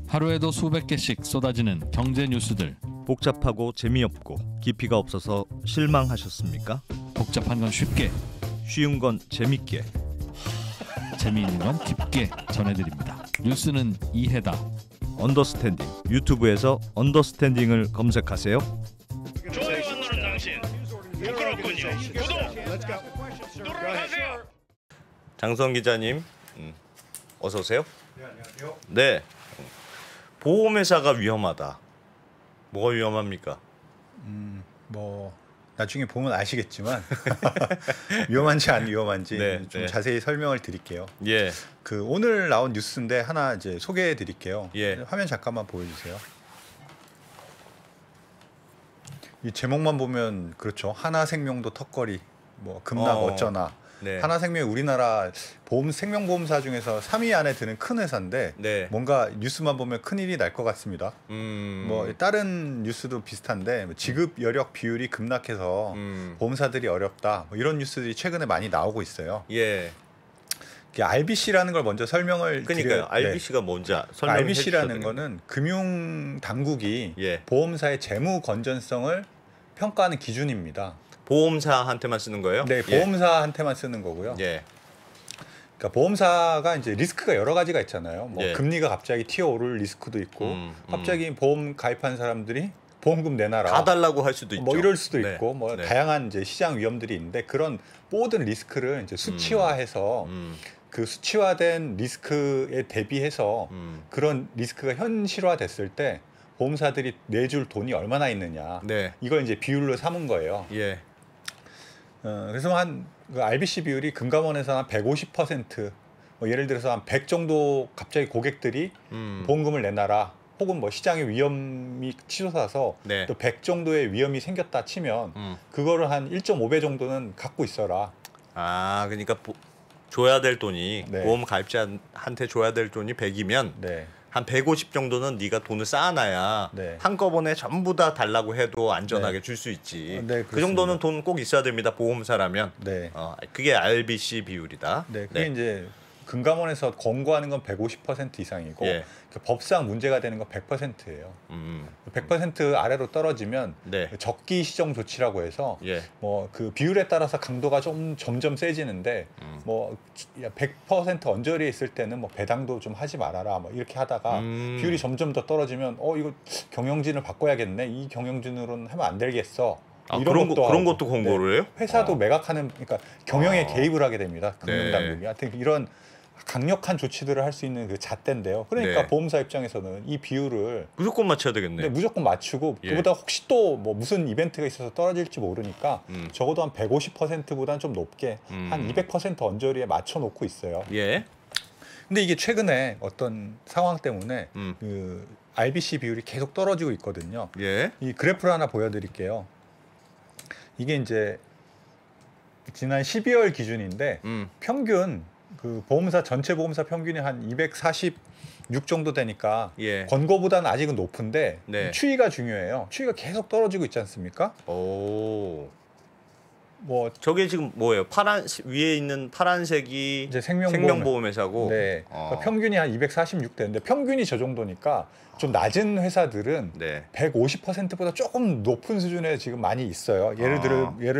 하루에도 수백 개씩 쏟아지는 경제 뉴스들. 복잡하고 재미없고 깊이가 없어서 실망하셨습니까? 복잡한 건 쉽게, 쉬운 건 재밌게, 재미있는 건 깊게 전해드립니다. 뉴스는 이해다. 언더스탠딩. 유튜브에서 언더스탠딩을 검색하세요. 좋아요 안 누른 당신 부끄럽군요. 구독 누르세요. 장성 기자님, 어서 오세요. 네, 안녕하세요. 네, 보험회사가 위험하다. 뭐가 위험합니까? 뭐 나중에 보면 아시겠지만 위험한지 안 위험한지 네, 좀 네. 자세히 설명을 드릴게요. 예, 그 오늘 나온 뉴스인데 하나 이제 소개해 드릴게요. 예. 화면 잠깐만 보여주세요. 이 제목만 보면 그렇죠. 하나생명도 턱걸이, 뭐 급락 어쩌나. 네. 하나생명이 우리나라 생명보험사 중에서 3위 안에 드는 큰 회사인데 네. 뭔가 뉴스만 보면 큰일이 날 것 같습니다. 뭐 다른 뉴스도 비슷한데 지급 여력 비율이 급락해서 보험사들이 어렵다, 뭐 이런 뉴스들이 최근에 많이 나오고 있어요. 예. RBC라는 걸 먼저 설명을 그러니까요. RBC가 뭔지 설명해 RBC라는 주셔야 거는 금융 당국이 예. 보험사의 재무 건전성을 평가하는 기준입니다. 보험사한테만 쓰는 거예요? 네, 보험사한테만 쓰는 거고요. 예. 그러니까 보험사가 이제 리스크가 여러 가지가 있잖아요. 뭐 예. 금리가 갑자기 튀어오를 리스크도 있고, 갑자기 보험 가입한 사람들이 보험금 내놔라 다 달라고 할 수도 있죠. 뭐 이럴 수도 네. 있고, 뭐 네. 다양한 이제 시장 위험들이 있는데 그런 모든 리스크를 이제 수치화해서 그 수치화된 리스크에 대비해서 그런 리스크가 현실화됐을 때 보험사들이 내줄 돈이 얼마나 있느냐, 네. 이걸 이제 비율로 삼은 거예요. 예. 그래서 그 RBC 비율이 금감원에서 한 150%, 뭐 예를 들어서 한 100 정도 갑자기 고객들이 보험금을 내놔라, 혹은 뭐 시장의 위험이 치솟아서 네. 또 100 정도의 위험이 생겼다 치면 그거를 한 1.5배 정도는 갖고 있어라. 아, 그러니까 줘야 될 돈이, 네. 보험 가입자한테 줘야 될 돈이 100이면 네. 한 150 정도는 네가 돈을 쌓아놔야 네. 한꺼번에 전부 다 달라고 해도 안전하게 네. 줄 수 있지. 네, 그 정도는 돈 꼭 있어야 됩니다. 보험사라면. 네. 그게 RBC 비율이다. 네, 그게 이제 금감원에서 권고하는 건 150% 이상이고, 예. 그 법상 문제가 되는 건 100%예요. 100% 아래로 떨어지면 네. 적기 시정 조치라고 해서 예. 뭐 그 비율에 따라서 강도가 좀 점점 세지는데 뭐 100% 언저리에 있을 때는 뭐 배당도 좀 하지 말아라, 뭐 이렇게 하다가 비율이 점점 더 떨어지면 이거 경영진을 바꿔야겠네, 이 경영진으로는 하면 안 되겠어. 아, 이런 그런 하고. 것도 공고를 해요? 회사도 매각하는, 그러니까 경영에 개입을 하게 됩니다. 금융당국이. 네. 하여튼 이런 강력한 조치들을 할 수 있는 그 잣대인데요. 그러니까 네. 보험사 입장에서는 이 비율을 무조건 맞춰야 되겠네. 무조건 맞추고, 예. 그보다 혹시 또 뭐 무슨 이벤트가 있어서 떨어질지 모르니까 적어도 한 150%보다는 좀 높게 한 200% 언저리에 맞춰 놓고 있어요. 예. 근데 이게 최근에 어떤 상황 때문에 음. 그 RBC 비율이 계속 떨어지고 있거든요. 예. 이 그래프를 하나 보여드릴게요. 이게 이제 지난 12월 기준인데 평균 그 보험사 전체 보험사 평균이 한 246 정도 되니까 예. 권고보다는 아직은 높은데 네. 추이가 중요해요. 추이가 계속 떨어지고 있지 않습니까? 오. 뭐 저게 지금 뭐예요? 위에 있는 파란색이 이제 생명보험회사고. 네. 그러니까 평균이 한 246대인데 평균이 저 정도니까 좀 낮은 회사들은 네. 150%보다 조금 높은 수준에 지금 많이 있어요. 예를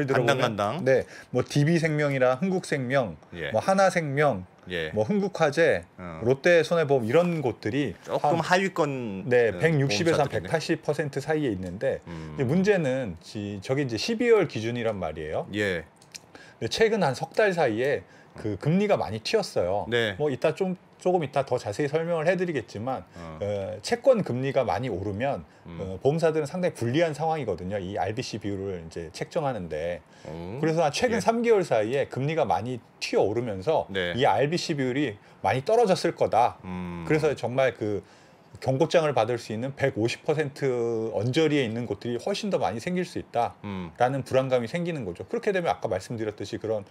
들어 간당. 네, 뭐 DB생명이나 흥국생명, 예. 뭐 하나생명, 예. 뭐 흥국화재, 롯데손해보험 이런 곳들이 조금 하위권. 네, 160에서 한 보험사들이네. 180% 사이에 있는데 이제 문제는 저게 이제 12월 기준이란 말이에요. 예. 근데 최근 한 석 달 사이에 그 금리가 많이 튀었어요. 네. 뭐 이따 조금 이따 더 자세히 설명을 해드리겠지만 채권 금리가 많이 오르면 보험사들은 상당히 불리한 상황이거든요. 이 RBC 비율을 이제 책정하는데. 그래서 최근 예. 3개월 사이에 금리가 많이 튀어 오르면서 네. 이 RBC 비율이 많이 떨어졌을 거다. 그래서 정말 그 경고장을 받을 수 있는 150% 언저리에 있는 곳들이 훨씬 더 많이 생길 수 있다라는 불안감이 생기는 거죠. 그렇게 되면 아까 말씀드렸듯이 그런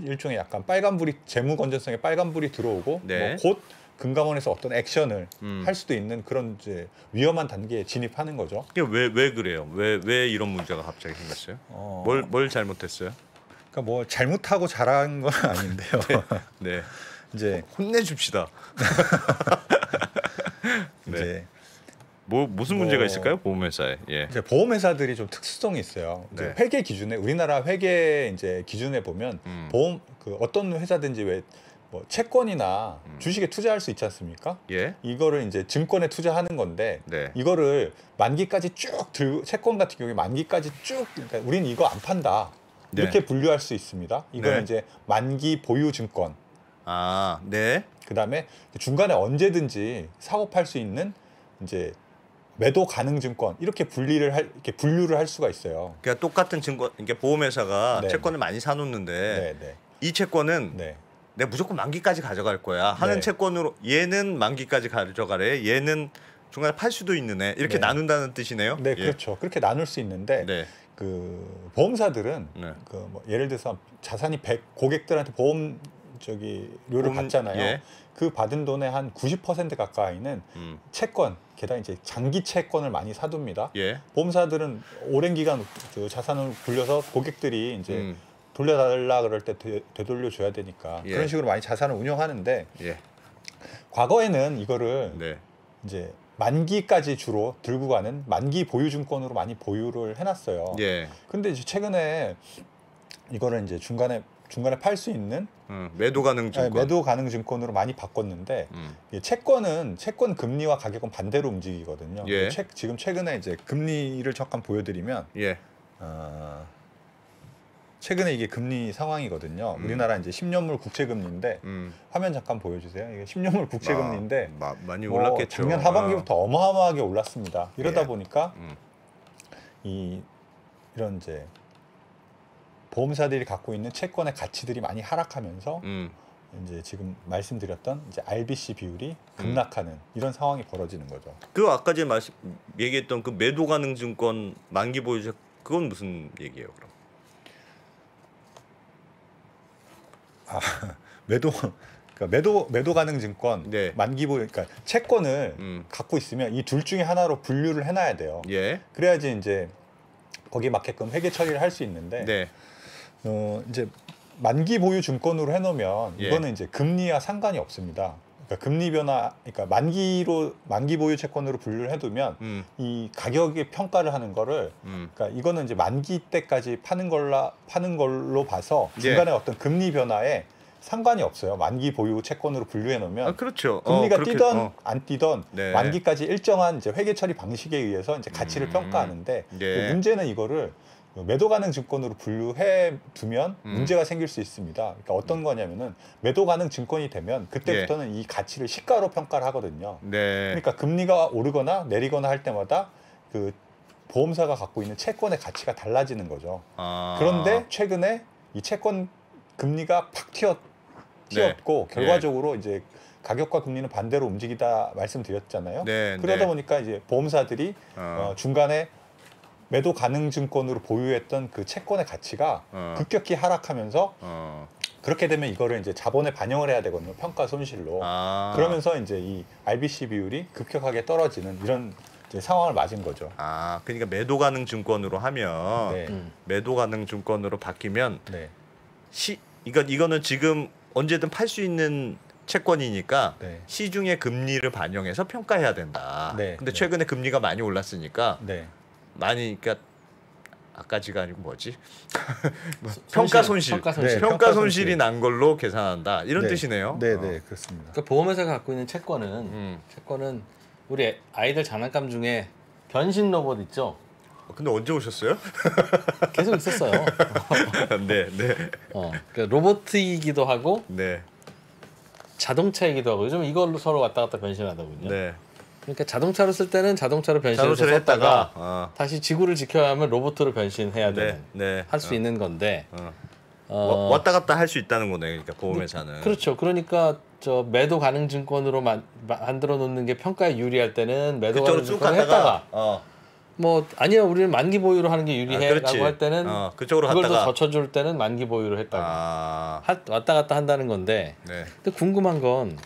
일종의 약간 빨간불이, 재무 건전성에 빨간불이 들어오고 네. 뭐 곧 금감원에서 어떤 액션을 할 수도 있는 그런 이제 위험한 단계에 진입하는 거죠. 이게 왜 그래요? 왜 이런 문제가 갑자기 생겼어요? 뭘 잘못했어요? 그러니까 뭐 잘못하고 잘한 건 아닌데요. 네. 이제 혼내줍시다. 네. 이제 무슨 문제가 있을까요? 보험회사에. 예. 이제 보험회사들이 좀 특수성이 있어요. 이제 네. 회계 기준에 우리나라 회계 이제 기준에 보면 보험 그 어떤 회사든지 왜 뭐 채권이나 주식에 투자할 수 있지 않습니까? 예. 이거를 이제 증권에 투자하는 건데 네. 이거를 만기까지 쭉 들고 채권 같은 경우에 만기까지 쭉 그러니까 우리는 이거 안 판다 이렇게 네. 분류할 수 있습니다. 이거는 네. 이제 만기 보유 증권. 아, 네. 그다음에 중간에 언제든지 사고 팔 수 있는 이제 매도 가능 증권 이렇게 분류를 할 수가 있어요. 그러니까 똑같은 증권, 그러니까 보험회사가 네. 채권을 많이 사놓는데 네, 네, 이 채권은 네. 내가 무조건 만기까지 가져갈 거야 하는 네. 채권으로 얘는 만기까지 가져가래, 얘는 중간에 팔 수도 있는 애 이렇게 네. 나눈다는 뜻이네요. 네, 예. 그렇죠. 그렇게 나눌 수 있는데 네. 그 보험사들은 네. 그 뭐 예를 들어서 자산이 100 고객들한테 보험 료를 보험, 받잖아요. 예. 그 받은 돈의 한 90% 가까이는 채권, 게다가 이제 장기 채권을 많이 사둡니다. 예. 보험사들은 오랜 기간 그 자산을 굴려서 고객들이 이제 돌려달라 그럴 때 되돌려 줘야 되니까 예. 그런 식으로 많이 자산을 운영하는데 예. 과거에는 이거를 네. 이제 만기까지 주로 들고 가는 만기 보유 증권으로 많이 보유를 해놨어요. 예. 근데 이제 최근에 이거를 이제 중간에 팔 수 있는 매도 가능 증권. 매도 가능 증권으로 많이 바꿨는데 이 채권 금리와 가격은 반대로 움직이거든요. 예. 지금 최근에 이제 금리를 잠깐 보여드리면 예. 최근에 이게 금리 상황이거든요. 우리나라 이제 10년물 국채 금리인데 화면 잠깐 보여주세요. 이게 10년물 국채 금리인데 많이 뭐 올랐겠죠. 작년 하반기부터 어마어마하게 올랐습니다. 이러다 예. 보니까 이런 이제 보험사들이 갖고 있는 채권의 가치들이 많이 하락하면서 이제 지금 말씀드렸던 이제 RBC 비율이 급락하는 이런 상황이 벌어지는 거죠. 그 아까 전에 얘기했던 그 매도 가능 증권 만기 보유 그건 무슨 얘기예요, 그럼? 매도 가능 증권 네. 만기 보유 그러니까 채권을 갖고 있으면 이 둘 중에 하나로 분류를 해놔야 돼요. 예. 그래야지 이제 거기에 맞게끔 회계 처리를 할 수 있는데 네. 이제 만기 보유 증권으로 해놓으면 예. 이거는 이제 금리와 상관이 없습니다. 그러니까 금리 변화, 그러니까 만기 보유 채권으로 분류를 해두면 이 가격의 평가를 하는 거를, 그러니까 이거는 이제 만기 때까지 파는 걸로 봐서 중간에 어떤 금리 변화에 상관이 없어요. 만기 보유 채권으로 분류해 놓으면 그렇죠. 금리가 그렇게, 뛰던 안 뛰던 네. 만기까지 일정한 이제 회계 처리 방식에 의해서 이제 가치를 평가하는데 예. 문제는 이거를 매도 가능 증권으로 분류해 두면 문제가 생길 수 있습니다. 그러니까 어떤 거냐면은 매도 가능 증권이 되면 그때부터는 이 가치를 시가로 평가를 하거든요. 네. 그러니까 금리가 오르거나 내리거나 할 때마다 그 보험사가 갖고 있는 채권의 가치가 달라지는 거죠. 그런데 최근에 이 채권 금리가 팍 튀었고 네. 결과적으로 이제 가격과 금리는 반대로 움직이다 말씀드렸잖아요. 네. 그러다 네. 보니까 이제 보험사들이 중간에 매도 가능 증권으로 보유했던 그 채권의 가치가 급격히 하락하면서 그렇게 되면 이거를 이제 자본에 반영을 해야 되거든요. 평가 손실로. 그러면서 이제 이 RBC 비율이 급격하게 떨어지는 이런 이제 상황을 맞은 거죠. 그러니까 매도 가능 증권으로 하면 네. 매도 가능 증권으로 바뀌면 네. 이거는 지금 언제든 팔 수 있는 채권이니까 네. 시중의 금리를 반영해서 평가해야 된다. 네. 근데 네. 최근에 금리가 많이 올랐으니까 네. 많이 그러니까 아까지가 아니고 뭐지? 평가 손실. 네, 평가 손실이 난 걸로 계산한다. 이런 네. 뜻이네요. 네, 네, 그렇습니다. 그러니까 보험회사가 갖고 있는 채권은 우리 아이들 장난감 중에 변신 로봇 있죠? 근데 언제 오셨어요? 계속 있었어요. 네, 네. 그러니까 로봇이기도 하고 네. 자동차이기도 하고 요즘 이걸로 서로 왔다 갔다 변신하더군요. 네. 그러니까 자동차로 쓸 때는 자동차로 변신해서 자동차를 썼다가 했다가 다시 지구를 지켜야 하면 로봇으로 변신해야 되는 네. 할 수 있는 건데 왔다 갔다 할 수 있다는 거네. 그러니까 보험회사는. 그렇죠. 그러니까 저 매도 가능 증권으로 만들어 놓는 게 평가에 유리할 때는 매도 가능 그쪽으로 쭉 증권을 갔다가 했다가 뭐 아니야 우리는 만기 보유로 하는 게 유리해라고 할 때는 그쪽으로 그걸 갔다가 더 젖혀줄 때는 만기 보유로 했다가 왔다 갔다 한다는 건데 네. 근데 궁금한 건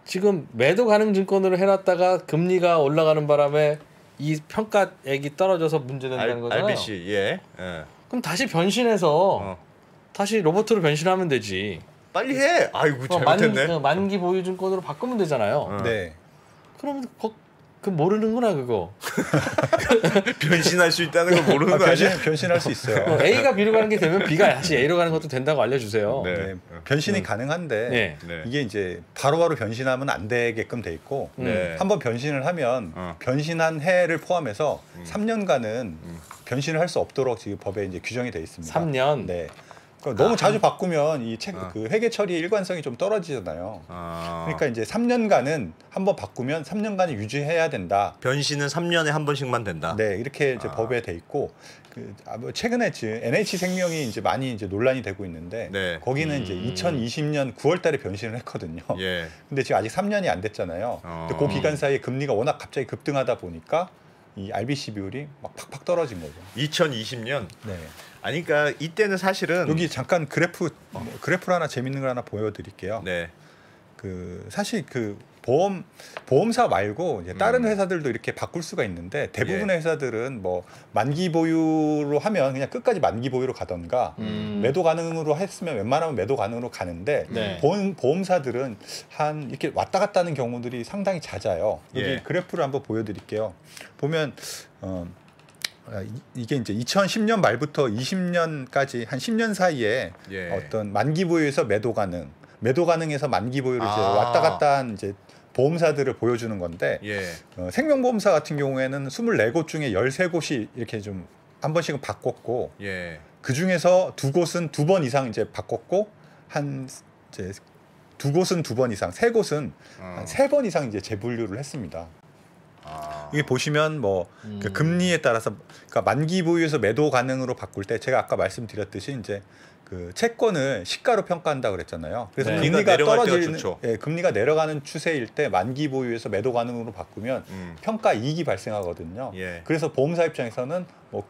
지금 매도 가능 증권으로 해놨다가 금리가 올라가는 바람에 이 평가액이 떨어져서 문제된다는 거잖아요. RBC 예. 그럼 다시 변신해서 다시 로봇으로 변신하면 되지. 빨리 해. 아이고 잘못했네. 만기 보유 증권으로 바꾸면 되잖아요. 네. 그럼 그 모르는구나 그거. 변신할 수 있다는 걸 모르는 거 아니야? 변신할 수 있어요. A가 B로 가는 게 되면 B가 다시 A로 가는 것도 된다고 알려주세요. 네. 네, 변신이 가능한데 네. 네. 이게 이제 바로바로 변신하면 안 되게끔 돼 있고 네. 한번 변신을 하면 변신한 해를 포함해서 3년간은 변신을 할 수 없도록 지금 법에 이제 규정이 돼 있습니다. 3년. 네. 그러니까 너무 자주 바꾸면 그 회계 처리의 일관성이 좀 떨어지잖아요. 그러니까 이제 3년간은 한번 바꾸면 3년간은 유지해야 된다. 변신은 3년에 한 번씩만 된다. 네, 이렇게 이제 법에 돼 있고 최근에 NH생명이 이제 많이 이제 논란이 되고 있는데 네. 거기는 이제 2020년 9월달에 변신을 했거든요. 예. 근데 지금 아직 3년이 안 됐잖아요. 근데 그 기간 사이에 금리가 워낙 갑자기 급등하다 보니까 이 RBC 비율이 막 팍팍 떨어진 거죠. 2020년. 네. 아니 그러니까 이때는 사실은 여기 잠깐 그래프를 하나 재밌는 걸 하나 보여드릴게요. 네. 그 사실 그 보험사 말고 이제 다른 회사들도 이렇게 바꿀 수가 있는데 대부분의 회사들은 뭐 만기 보유로 하면 그냥 끝까지 만기 보유로 가던가 매도 가능으로 했으면 웬만하면 매도 가능으로 가는데 네. 보험사들은 한 이렇게 왔다 갔다 하는 경우들이 상당히 잦아요. 여기 예. 그래프를 한번 보여드릴게요. 보면 이게 이제 2010년 말부터 20년까지 한 10년 사이에 예. 어떤 만기 보유에서 매도 가능에서 만기 보유를 이제 왔다 갔다 한 이제 보험사들을 보여주는 건데 예. 생명보험사 같은 경우에는 24곳 중에 13곳이 이렇게 좀 한 번씩은 바꿨고 예. 그 중에서 2곳은 2번 이상 이제 바꿨고 한 이제 2곳은 2번 이상, 3곳은 한 3번 이상 이제 재분류를 했습니다. 이게 보시면 뭐 그 금리에 따라서 그러니까 만기 보유에서 매도 가능으로 바꿀 때 제가 아까 말씀드렸듯이 이제 그 채권을 시가로 평가한다 그랬잖아요. 그래서 네. 금리가 내려갈 때가 떨어지는 좋죠. 금리가 내려가는 추세일 때 만기 보유에서 매도 가능으로 바꾸면 평가 이익이 발생하거든요. 예. 그래서 보험사 입장에서는 뭐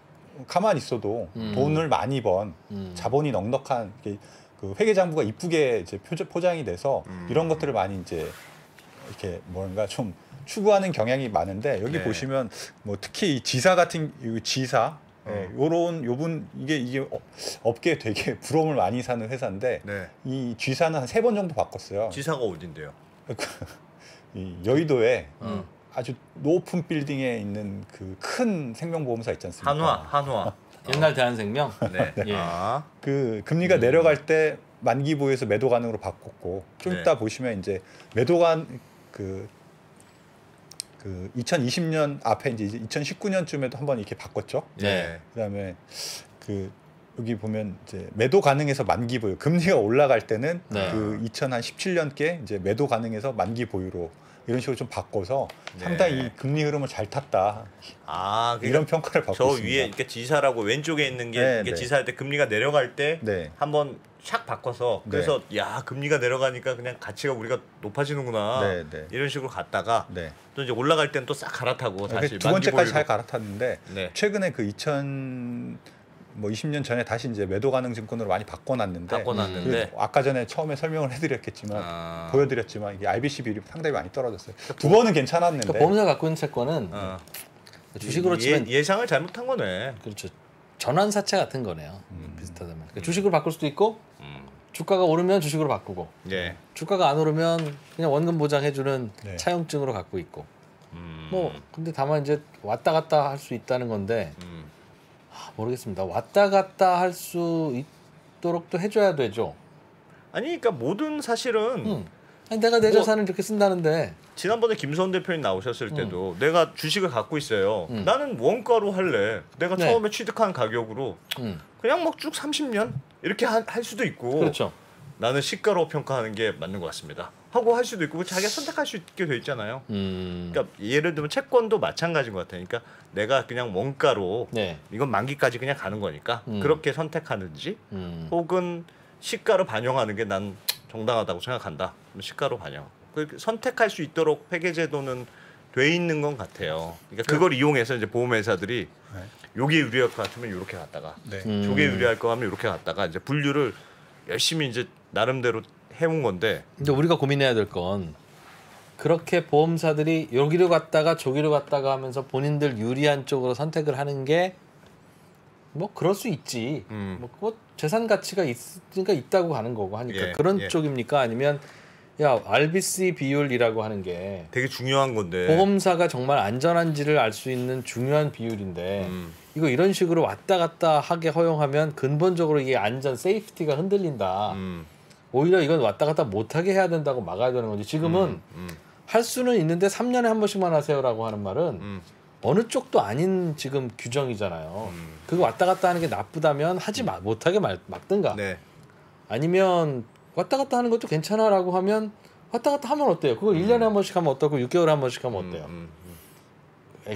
가만히 있어도 돈을 많이 번 자본이 넉넉한 그 회계장부가 이쁘게 이제 포장이 돼서 이런 것들을 많이 이제 이렇게 뭔가 좀 추구하는 경향이 많은데 여기 네. 보시면 뭐 특히 이 지사 같은 지사 요분 이게 업계에 되게 부러움을 많이 사는 회사인데 네. 이 G사는 한 3번 정도 바꿨어요. 지사가 어딘데요? 이 여의도에 아주 높은 빌딩에 있는 그 큰 생명보험사 있지 않습니까? 한화. 옛날 대한생명. 네. 예. 그 금리가 내려갈 때 만기 보유에서 매도 가능으로 바꿨고 좀 네. 이따 보시면 이제 매도간 그 2020년 앞에 이제 2019년쯤에도 한번 이렇게 바꿨죠. 네. 그다음에 그 여기 보면 이제 매도 가능해서 만기 보유 금리가 올라갈 때는 네. 그 2017년께 이제 매도 가능해서 만기 보유로 이런 식으로 좀 바꿔서 네. 상당히 이 금리 흐름을 잘 탔다 그러니까 이런 평가를 받고 저 있습니다. 위에 이렇게 지사라고 왼쪽에 있는 게 네, 이게 네. 지사할 때 금리가 내려갈 때 네. 한번 샥 바꿔서 그래서 야 금리가 내려가니까 그냥 가치가 우리가 높아지는구나 네, 네. 이런 식으로 갔다가 네. 또 이제 올라갈 때는 또 싹 갈아타고 다시 두 번째까지 만기 잘 보유로. 갈아탔는데 네. 최근에 그 2020년 전에 다시 이제 매도 가능 증권으로 많이 바꿔놨는데 바꿔놨는데 아까 전에 처음에 설명을 해드렸겠지만 아. 보여드렸지만 이게 RBC 비율이 상당히 많이 떨어졌어요. 두 번은 괜찮았는데 그러니까 보험사 갖고 있는 채권은 주식으로 치면 예상을 잘못한 거네. 그렇죠. 전환사채 같은 거네요. 비슷하다면. 그러니까 주식으로 바꿀 수도 있고 주가가 오르면 주식으로 바꾸고 예. 주가가 안 오르면 그냥 원금 보장해주는 네. 차용증으로 갖고 있고 뭐 근데 다만 이제 왔다 갔다 할 수 있다는 건데 모르겠습니다. 왔다 갔다 할 수 있도록 또 해줘야 되죠. 아니 그러니까 모든 사실은 아니, 내가 내 자산을 이렇게 쓴다는데 지난번에 김서원 대표님 나오셨을 때도 내가 주식을 갖고 있어요. 나는 원가로 할래. 내가 네. 처음에 취득한 가격으로 그냥 막 쭉 30년 이렇게 할 수도 있고 그렇죠. 나는 시가로 평가하는 게 맞는 것 같습니다. 하고 할 수도 있고 자기가 선택할 수 있게 돼 있잖아요. 그러니까 예를 들면 채권도 마찬가지인 것 같아요. 그러니까 내가 그냥 원가로 네. 이건 만기까지 그냥 가는 거니까 그렇게 선택하는지 혹은 시가로 반영하는 게 난 정당하다고 생각한다. 그럼 시가로 반영. 선택할 수 있도록 회계제도는 돼 있는 건 같아요. 그러니까 그걸 이용해서 이제 보험회사들이 요게 유리할 것 같으면 이렇게 갔다가 네. 저게 유리할 거 하면 이렇게 갔다가 이제 분류를 열심히 이제 나름대로 해온 건데 이제 우리가 고민해야 될 건 그렇게 보험사들이 여기로 갔다가 저기로 갔다가 하면서 본인들 유리한 쪽으로 선택을 하는 게 뭐 그럴 수 있지. 뭐 그거 재산 가치가 있으니까 있다고 가는 거고 하니까 예, 그런 예. 쪽입니까? 아니면 야 RBC 비율이라고 하는 게 되게 중요한 건데. 보험사가 정말 안전한지를 알 수 있는 중요한 비율인데 이거 이런 식으로 왔다 갔다 하게 허용하면 근본적으로 이게 안전 세이프티가 흔들린다. 오히려 이건 왔다 갔다 못하게 해야 된다고 막아야 되는 거지. 지금은 할 수는 있는데 3년에 한 번씩만 하세요라고 하는 말은 어느 쪽도 아닌 지금 규정이잖아요. 그거 왔다 갔다 하는 게 나쁘다면 하지 못하게 막든가. 네. 아니면 왔다 갔다 하는 것도 괜찮아라고 하면 왔다 갔다 하면 어때요? 그걸 1년에 한 번씩 하면 어떻고 6개월에 한 번씩 하면 어때요?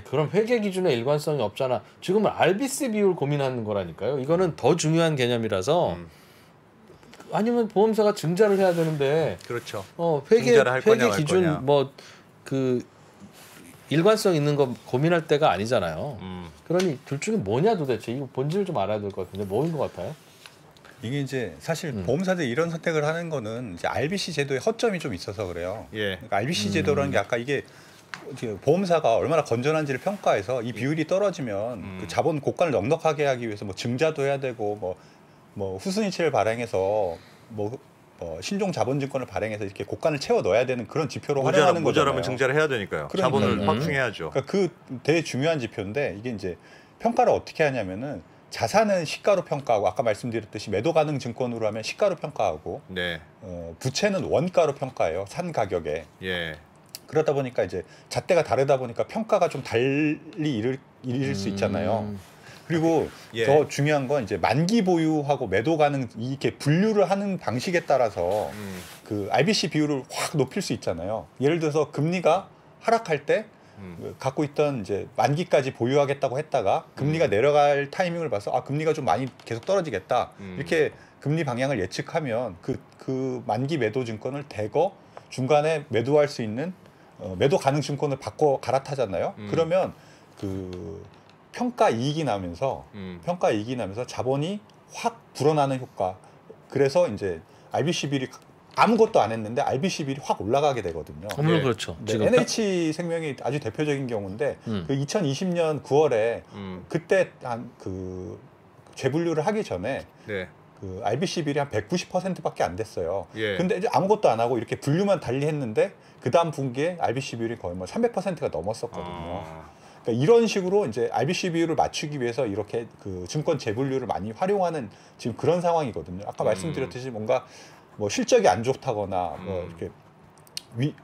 그런 회계 기준의 일관성이 없잖아. 지금은 RBC 비율 고민하는 거라니까요. 이거는 더 중요한 개념이라서 아니면 보험사가 증자를 해야 되는데 그렇죠. 회계 할 거냐, 말 기준 거냐. 뭐 그 일관성 있는 거 고민할 때가 아니잖아요. 그러니 둘 중에 뭐냐 도대체 이거 본질을 좀 알아야 될 것 같은데 뭐인 것 같아요? 이게 이제 사실 보험사들이 이런 선택을 하는 거는 이제 RBC 제도의 허점이 좀 있어서 그래요. 예. 그러니까 RBC 제도라는 게 아까 이게 보험사가 얼마나 건전한지를 평가해서 이 비율이 떨어지면 그 자본 고관을 넉넉하게 하기 위해서 뭐 증자도 해야 되고 뭐 후순위채를 발행해서 신종 자본증권을 발행해서 이렇게 고관을 채워 넣어야 되는 그런 지표로 활용하는 거잖아요. 모자라면 증자를 해야 되니까요. 그러니까요. 자본을 확충해야죠. 그러니까 그 되게 중요한 지표인데 이게 이제 평가를 어떻게 하냐면은 자산은 시가로 평가하고 아까 말씀드렸듯이 매도 가능 증권으로 하면 시가로 평가하고 네. 부채는 원가로 평가해요. 산 가격에. 예. 그러다 보니까 이제 잣대가 다르다 보니까 평가가 좀 달리 이를 수 있잖아요. 그리고 예. 더 중요한 건 이제 만기 보유하고 매도 가능 이렇게 분류를 하는 방식에 따라서 그 RBC 비율을 확 높일 수 있잖아요. 예를 들어서 금리가 하락할 때 갖고 있던 이제 만기까지 보유하겠다고 했다가 금리가 내려갈 타이밍을 봐서 금리가 좀 많이 계속 떨어지겠다. 이렇게 금리 방향을 예측하면 그 만기 매도 증권을 대거 중간에 매도할 수 있는 매도 가능 증권을 바꿔 갈아타잖아요. 그러면 그 평가 이익이 나면서 자본이 확 불어나는 효과. 그래서 이제 RBC 비율이 아무것도 안 했는데 RBC 비율이 확 올라가게 되거든요. 물론 네. 그렇죠. 네, 지금 NH 생명이 아주 대표적인 경우인데 그 2020년 9월에 그때 한 그 재분류를 하기 전에 네. 그 RBC 비율이 한 190%밖에 안 됐어요. 예. 근데 이제 아무것도 안 하고 이렇게 분류만 달리 했는데 그 다음 분기에 RBC 비율이 거의 뭐 300%가 넘었었거든요. 그러니까 이런 식으로 이제 RBC 비율을 맞추기 위해서 이렇게 그 증권 재분류를 많이 활용하는 지금 그런 상황이거든요. 아까 말씀드렸듯이 뭔가 뭐 실적이 안 좋다거나 뭐 이렇게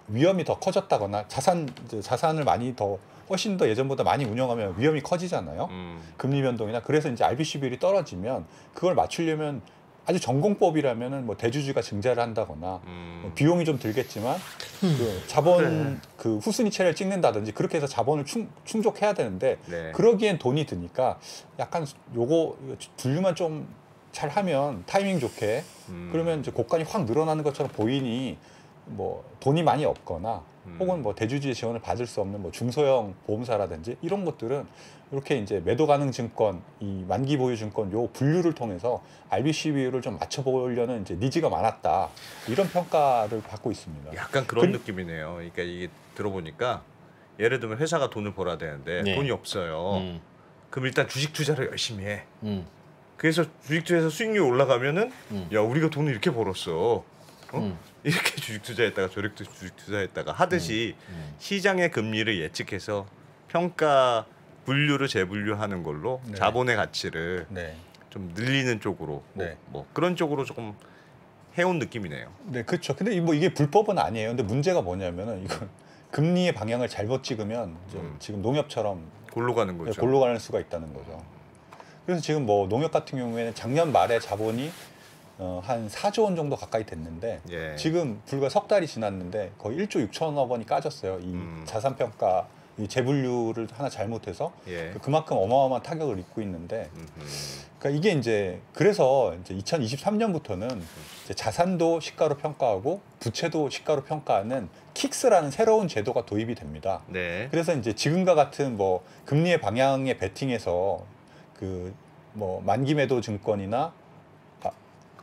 위험이 더 커졌다거나 자산을 많이 더 훨씬 더 예전보다 많이 운영하면 위험이 커지잖아요. 금리 변동이나 그래서 이제 RBC 비율이 떨어지면 그걸 맞추려면 아주 전공법이라면은 뭐 대주주가 증자를 한다거나 뭐 비용이 좀 들겠지만 그 자본 그 후순위채를 찍는다든지 그렇게 해서 자본을 충족해야 되는데 네. 그러기엔 돈이 드니까 약간 요거 분류만 좀 잘하면 타이밍 좋게 그러면 이제 고관이 확 늘어나는 것처럼 보이니 뭐 돈이 많이 없거나 혹은 뭐 대주주의 지원을 받을 수 없는 뭐 중소형 보험사라든지 이런 것들은 이렇게 이제 매도 가능 증권, 이 만기 보유 증권 요 분류를 통해서 RBC 비율을 좀 맞춰보려는 이제 니즈가 많았다 이런 평가를 받고 있습니다. 약간 그런 느낌이네요. 그러니까 이게 들어보니까 예를 들면 회사가 돈을 벌어야 되는데 네. 돈이 없어요. 그럼 일단 주식 투자를 열심히 해. 그래서 주식 투자에서 수익률이 올라가면은 야 우리가 돈을 이렇게 벌었어. 이렇게 주식 투자했다가 저렇게 주식 투자했다가 하듯이 시장의 금리를 예측해서 평가 분류를 재분류하는 걸로 네. 자본의 가치를 네. 좀 늘리는 쪽으로 네. 뭐 그런 쪽으로 조금 해온 느낌이네요. 네, 그렇죠. 근데 뭐 이게 불법은 아니에요. 근데 문제가 뭐냐면은 이건 금리의 방향을 잘못 찍으면 지금 농협처럼 골로 가는 거죠. 골로 가는 수가 있다는 거죠. 그래서 지금 뭐 농협 같은 경우에는 작년 말에 자본이 한 4조 원 정도 가까이 됐는데 예. 지금 불과 석 달이 지났는데 거의 1조 6천억 원이 까졌어요. 이 자산 평가 이 재분류를 하나 잘못해서 예. 그만큼 어마어마한 타격을 입고 있는데 그러니까 이게 이제 그래서 이제 2023년부터는 이제 자산도 시가로 평가하고 부채도 시가로 평가하는 킥스라는 새로운 제도가 도입이 됩니다. 네. 그래서 이제 지금과 같은 뭐 금리의 방향에 베팅해서 그 뭐 만기 매도 증권이나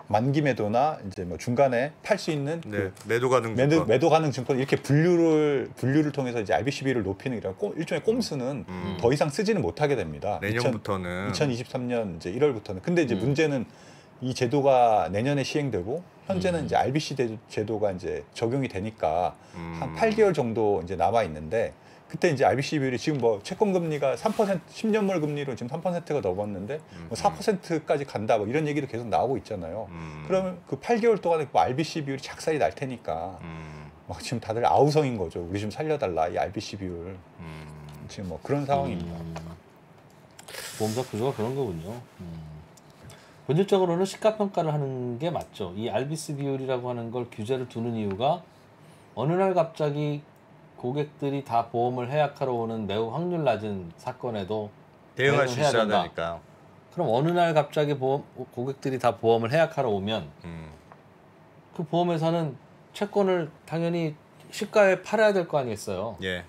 만기 매도나 이제 뭐 중간에 팔 수 있는 네. 매도 가능 매도 가능 증권 이렇게 분류를 통해서 이제 RBCB를 높이는 일종의 꼼수는 더 이상 쓰지는 못하게 됩니다. 내년부터는 2023년 이제 1월부터는. 근데 이제 문제는 이 제도가 내년에 시행되고 현재는 이제 RBC 제도가 이제 적용이 되니까 한 8개월 정도 이제 남아 있는데 그때 이제 RBC 비율이 지금 뭐 채권 금리가 3% 10년물 금리로 지금 3%가 넘었는데 뭐 4%까지 간다 뭐 이런 얘기도 계속 나오고 있잖아요. 그러면 그 8개월 동안에 뭐 RBC 비율이 작살이 날 테니까 막 지금 다들 아우성인 거죠. 우리 좀 살려달라 이 RBC 비율. 지금 뭐 그런 상황입니다. 보험사 구조가 그런 거군요. 본질적으로는 시가 평가를 하는 게 맞죠. 이 RBC 비율이라고 하는 걸 규제를 두는 이유가 어느 날 갑자기 고객들이 다 보험을 해약하러 오는 매우 확률 낮은 사건에도 대응할 수 해야 있어야 된다. 되니까. 그럼 어느 날 갑자기 고객들이 다 보험을 해약하러 오면 그 보험회사는 채권을 당연히 시가에 팔아야 될 거 아니겠어요. 예.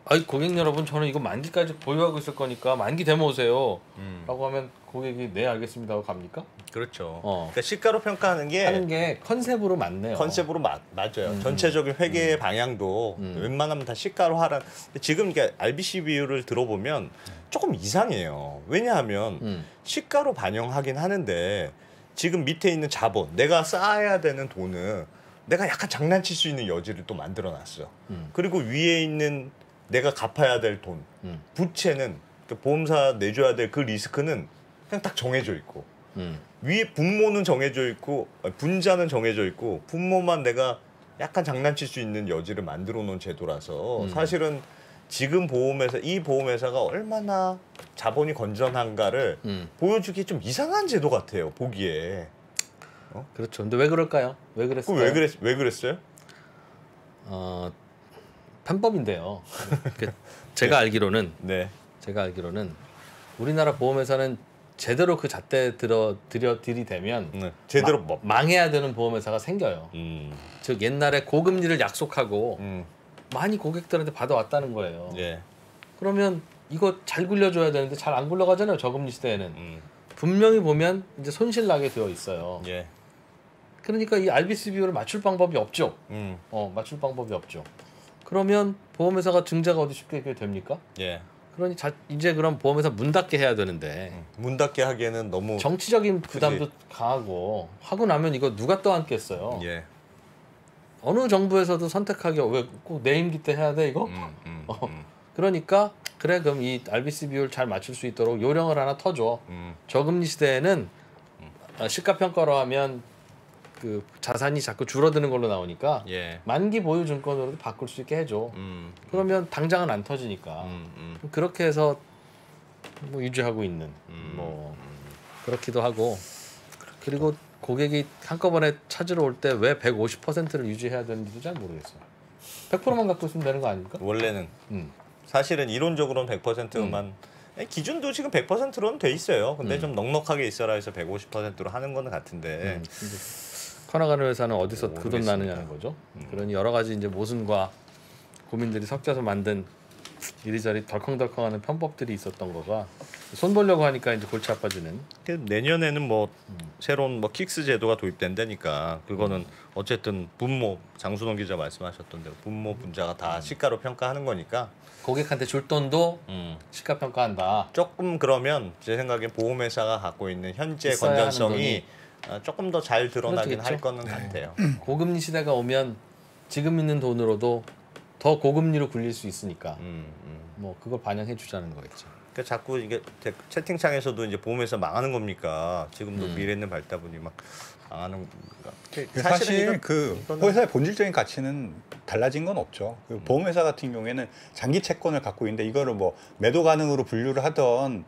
아이 고객 여러분 저는 이거 만기까지 보유하고 있을 거니까 만기 되면 오세요. 라고 하면 고객이 네 알겠습니다 하고 갑니까? 그렇죠. 그러니까 시가로 평가하는 게 하는 게 컨셉으로 맞네요. 컨셉으로 맞아요. 전체적인 회계의 방향도 웬만하면 다 시가로 하라. 지금 이게 RBC 비율을 들어보면 조금 이상해요. 왜냐하면 시가로 반영하긴 하는데 지금 밑에 있는 자본, 내가 쌓아야 되는 돈은 내가 약간 장난칠 수 있는 여지를 또 만들어놨어. 그리고 위에 있는 내가 갚아야 될 돈, 부채는 그러니까 보험사 내줘야 될 그 리스크는 그냥 딱 정해져 있고 위에 분모는 정해져 있고 분자는 정해져 있고 분모만 내가 약간 장난칠 수 있는 여지를 만들어 놓은 제도라서 사실은 지금 이 보험회사가 얼마나 자본이 건전한가를 보여주기 좀 이상한 제도 같아요. 보기에. 그렇죠. 근데 왜 그럴까요? 왜 그랬을까요? 왜 그랬어요? 편법인데요. 제가 알기로는 네. 우리나라 보험회사는 제대로 그 잣대 들이대면 제대로 망해야 되는 보험회사가 생겨요. 즉 옛날에 고금리를 약속하고 많이 고객들한테 받아왔다는 거예요. 예. 그러면 이거 잘 굴려줘야 되는데 잘 안 굴러가잖아요. 저금리 시대에는. 분명히 보면 이제 손실 나게 되어 있어요. 예. 그러니까 이 RBC 비율을 맞출 방법이 없죠. 맞출 방법이 없죠. 그러면 보험회사가 증자가 어디 쉽게 됩니까? 예. 그러니 이제 그럼 보험회사 문 닫게 해야 되는데 문 닫게 하기에는 너무 정치적인 부담도 강하고 하고 나면 이거 누가 떠안겠어요. 예. 어느 정부에서도 선택하기 왜 꼭 내 임기 때 해야 돼 이거? 그러니까 그래 그럼 이 RBC 비율 잘 맞출 수 있도록 요령을 하나 터줘. 저금리 시대에는 시가 평가로 하면 그 자산이 자꾸 줄어드는 걸로 나오니까 예. 만기 보유 증권으로도 바꿀 수 있게 해줘. 그러면 당장은 안 터지니까 그렇게 해서 뭐 유지하고 있는 뭐 그렇기도 하고 그리고 고객이 한꺼번에 찾으러 올 때 왜 150%를 유지해야 되는지도 잘 모르겠어요. 100%만 갖고 있으면 되는 거 아닙니까? 원래는 사실은 이론적으로는 100%만 기준도 지금 100%로는 돼 있어요. 근데 좀 넉넉하게 있어라 해서 150%로 하는 거는 같은데 커나가는 회사는 어디서 그 돈 나느냐는 거죠. 그러니 여러 가지 이제 모순과 고민들이 섞여서 만든 이리저리 덜컹덜컹하는 편법들이 있었던 거가 손 보려고 하니까 이제 골치 아파지는. 내년에는 뭐 새로운 뭐 킥스 제도가 도입된다니까 그거는 어쨌든 분모 장순원 기자 말씀하셨던 대로 분모 분자가 다 시가로 평가하는 거니까 고객한테 줄 돈도 시가 평가한다. 조금 그러면 제 생각엔 보험회사가 갖고 있는 현재 있어야 건전성이 조금 더 잘 드러나긴 그렇겠죠. 할 거는 같아요. 고금리 시대가 오면 지금 있는 돈으로도 더 고금리로 굴릴 수 있으니까 뭐 그걸 반영해 주자는 거겠죠. 그러니까 자꾸 이게 채팅창에서도 이제 보험회사 망하는 겁니까? 지금도 미래 있는 발다분이 막 망하는 건가? 사실 그 회사의 본질적인 가치는 달라진 건 없죠. 그 보험회사 같은 경우에는 장기 채권을 갖고 있는데 이거를 뭐 매도 가능으로 분류를 하던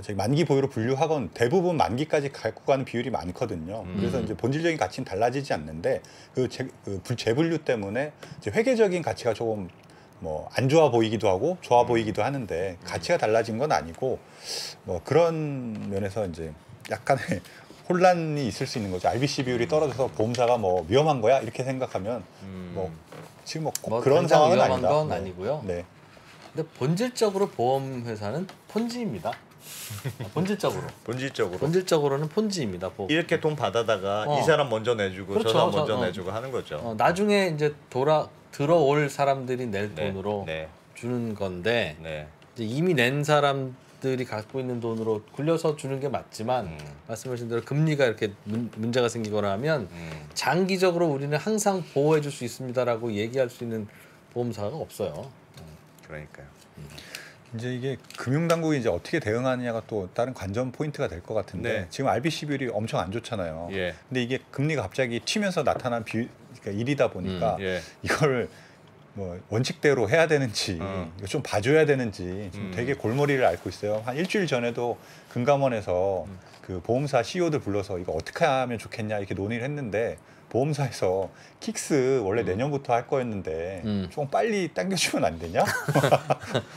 저기 만기 보유로 분류하건 대부분 만기까지 갖고 가는 비율이 많거든요. 그래서 이제 본질적인 가치는 달라지지 않는데 그 재분류 때문에 이제 회계적인 가치가 조금 뭐 안 좋아 보이기도 하고 좋아 보이기도 하는데 가치가 달라진 건 아니고 뭐 그런 면에서 이제 약간의 혼란이 있을 수 있는 거죠. RBC 비율이 떨어져서 보험사가 뭐 위험한 거야 이렇게 생각하면 뭐 지금 뭐 꼭 그런 상황은 위험한 아니다. 건 네. 아니고요. 네. 근데 본질적으로 보험회사는 폰지입니다. 본질적으로는 폰지입니다. 이렇게 돈 받아다가 이 사람 먼저 내주고 그렇죠. 저 사람 먼저 내주고 하는 거죠. 나중에 이제 들어올 사람들이 낼 네. 돈으로 네. 주는 건데 네. 이제 이미 낸 사람들이 기업들이 갖고 있는 돈으로 굴려서 주는 게 맞지만 말씀하신 대로 금리가 이렇게 문제가 생기거나 하면 장기적으로 우리는 항상 보호해 줄 수 있습니다라고 얘기할 수 있는 보험사가 없어요. 그러니까요. 이제 이게 금융당국이 이제 어떻게 대응하느냐가 또 다른 관전 포인트가 될 것 같은데 네. 지금 RBC 비율이 엄청 안 좋잖아요. 예. 근데 이게 금리가 갑자기 튀면서 나타난 그러니까 일이다 보니까 이걸 뭐 원칙대로 해야 되는지 이거 좀 봐줘야 되는지 좀 되게 골머리를 앓고 있어요. 한 일주일 전에도 금감원에서 그 보험사 CEO들 불러서 이거 어떻게 하면 좋겠냐 이렇게 논의를 했는데 보험사에서 킥스 원래 내년부터 할 거였는데 좀 빨리 당겨주면 안 되냐?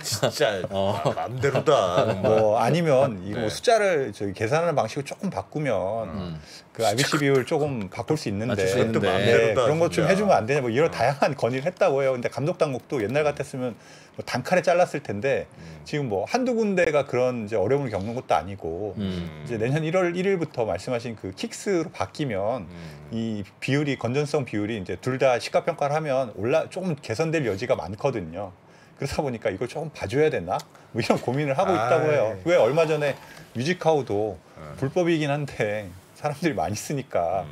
진짜 마음대로다. 뭐 아니면 이거 숫자를 저기 계산하는 방식을 조금 바꾸면 그 RBC 비율 조금 바꿀 수 있는데 그런 것 좀 해주면 안 되냐? 뭐 이런 다양한 건의를 했다고 해요. 근데 감독 당국도 옛날 같았으면 뭐 단칼에 잘랐을 텐데 지금 뭐 한두 군데가 그런 이제 어려움을 겪는 것도 아니고 이제 내년 1월 1일부터 말씀하신 그 킥스로 바뀌면 이 비율이 건전성 비율이 이제 둘 다 시가 평가를 하면 조금 개선될 여지가 많거든요. 그러다 보니까 이걸 조금 봐줘야 되나? 뭐 이런 고민을 하고 있다고 해요. 왜 얼마 전에 뮤직하우도 불법이긴 한데 사람들이 많이 쓰니까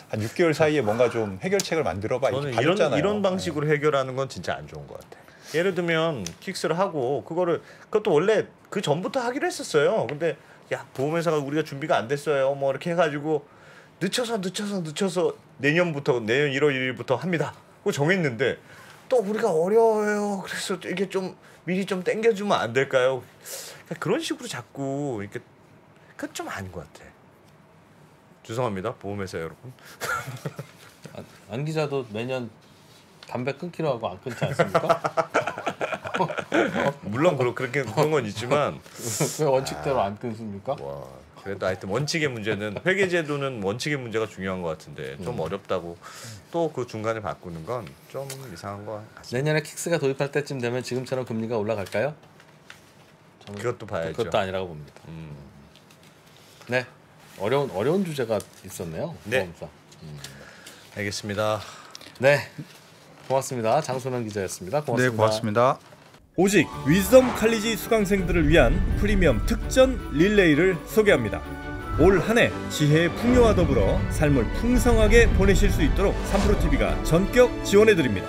한 6개월 사이에 뭔가 좀 해결책을 만들어봐. 저는 이렇게 이런 방식으로 해결하는 건 진짜 안 좋은 것 같아. 예를 들면 킥스를 하고 그것도 원래 그 전부터 하기로 했었어요. 근데 야 보험회사가 우리가 준비가 안 됐어요. 뭐 이렇게 해가지고 늦춰서 내년 1월 1일부터 합니다. 그거 정했는데 또 우리가 어려워요. 그래서 이게 좀 미리 좀 당겨주면 안 될까요? 그런 식으로 자꾸 이렇게 그건 좀 아닌 것 같아. 죄송합니다 보험회사 여러분. 안 기자도 매년 담배 끊기로 하고 안 끊지 않습니까? 물론 그런 건 있지만 왜 원칙대로 안 끊습니까? 와, 그래도 하여튼 원칙의 문제는 회계제도는 원칙의 문제가 중요한 것 같은데 좀 어렵다고 또 그 중간에 바꾸는 건 좀 이상한 것 같습니다. 내년에 킥스가 도입할 때쯤 되면 지금처럼 금리가 올라갈까요? 저는 그것도 봐야죠. 그것도 아니라고 봅니다. 네, 어려운 주제가 있었네요. 네. 보험사. 알겠습니다. 네, 고맙습니다. 장소명 기자였습니다. 고맙습니다. 네, 고맙습니다. 오직 위즈덤 칼리지 수강생들을 위한 프리미엄 특전 릴레이를 소개합니다. 올 한 해 지혜의 풍요와 더불어 삶을 풍성하게 보내실 수 있도록 3프로TV가 전격 지원해드립니다.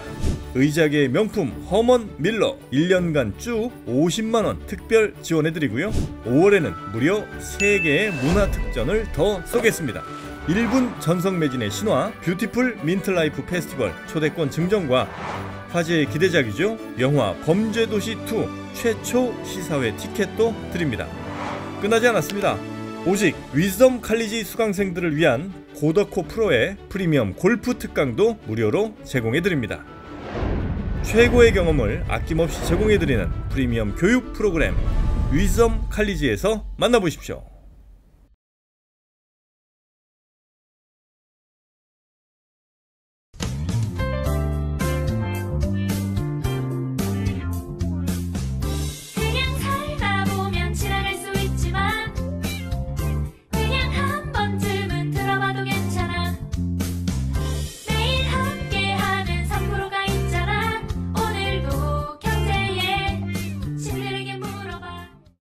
의자계의 명품 허먼 밀러 1년간 쭉 50만 원 특별 지원해드리고요. 5월에는 무려 3개의 문화 특전을 더 쏘겠습니다. 1분 전성 매진의 신화 뷰티풀 민트라이프 페스티벌 초대권 증정과 화제의 기대작이죠. 영화 범죄도시2 최초 시사회 티켓도 드립니다. 끝나지 않았습니다. 오직 위즈덤 칼리지 수강생들을 위한 고더코 프로의 프리미엄 골프 특강도 무료로 제공해드립니다. 최고의 경험을 아낌없이 제공해드리는 프리미엄 교육 프로그램 위즈덤 칼리지에서 만나보십시오.